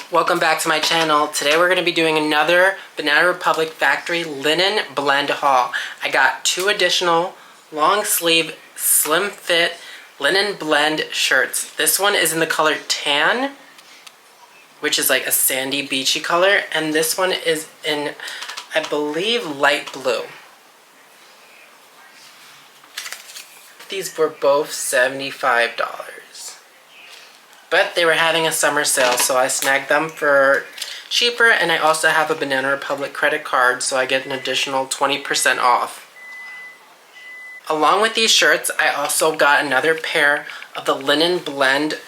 Welcome back to my channel. Today we're going to be doing another Banana Republic factory linen blend haul. I got 2 additional long sleeve slim fit linen blend shirts. This one is in the color tan, which is like a sandy beachy color, and this one is in, I believe, light blue. These were both $75. But they were having a summer sale, so I snagged them for cheaper, and I also have a Banana Republic credit card, so I get an additional 20% off. Along with these shirts, I also got another pair of the linen blend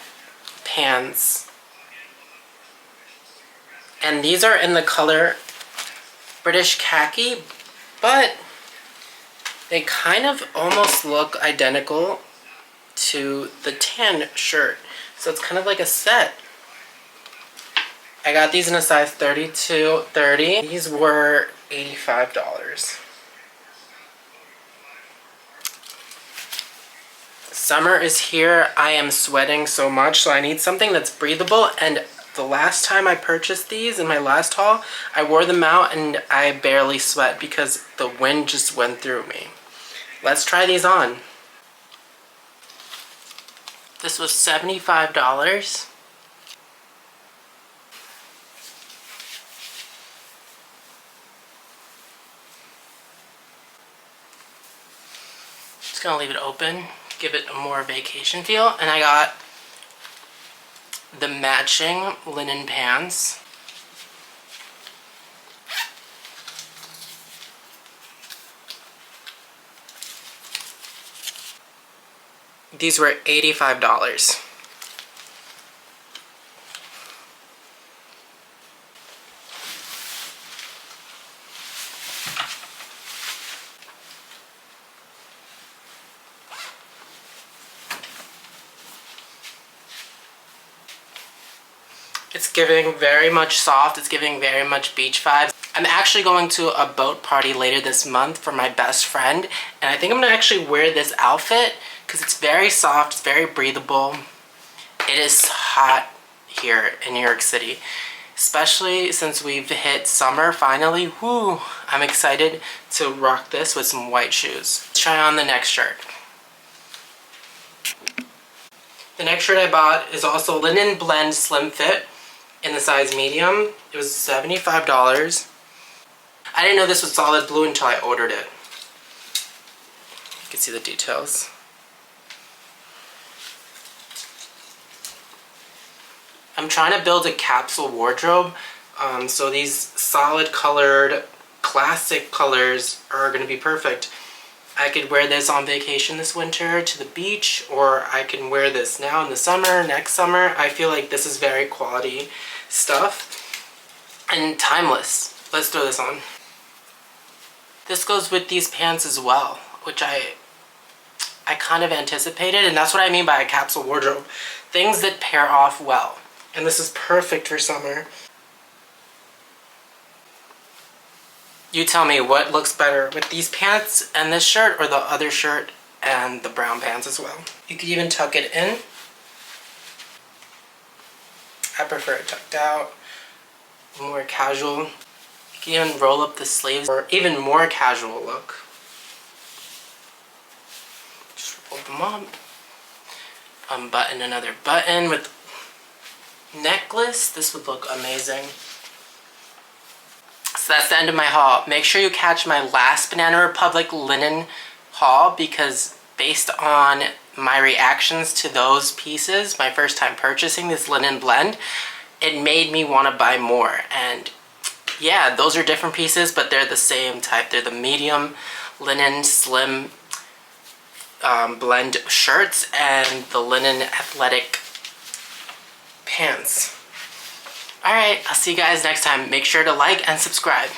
pants. And these are in the color British khaki, but they kind of almost look identical to the tan shirt. So it's kind of like a set. I got these in a size 32-30. These were $85. Summer is here. I am sweating so much, so I need something that's breathable. And the last time I purchased these in my last haul, I wore them out and I barely sweat because the wind just went through me. Let's try these on. This was $75. Just gonna leave it open, give it a more vacation feel. And I got the matching linen pants. These were $85. It's giving very much soft, it's giving very much beach vibes. I'm actually going to a boat party later this month for my best friend, and I think I'm gonna actually wear this outfit because it's very soft, it's very breathable. It is hot here in New York City, especially since we've hit summer finally. Woo! I'm excited to rock this with some white shoes. Let's try on the next shirt. The next shirt I bought is also linen blend slim fit in the size medium. It was $75. I didn't know this was solid blue until I ordered it. You can see the details. I'm trying to build a capsule wardrobe, so these solid colored, classic colors are going to be perfect. I could wear this on vacation this winter to the beach, or I can wear this now in the summer, next summer. I feel like this is very quality stuff and timeless. Let's throw this on. This goes with these pants as well, which I kind of anticipated, and that's what I mean by a capsule wardrobe. Things that pair off well. And this is perfect for summer. You tell me what looks better with these pants and this shirt, or the other shirt and the brown pants as well. You could even tuck it in. I prefer it tucked out, more casual. You can even roll up the sleeves for even more casual look. Just roll them up. Unbutton another button with necklace. This would look amazing. So that's the end of my haul. Make sure you catch my last Banana Republic linen haul, because based on my reactions to those pieces, my first time purchasing this linen blend, it made me want to buy more. And yeah, those are different pieces, but they're the same type. They're the medium linen slim blend shirts and the linen athletic pants. Alright, I'll see you guys next time. Make sure to like and subscribe.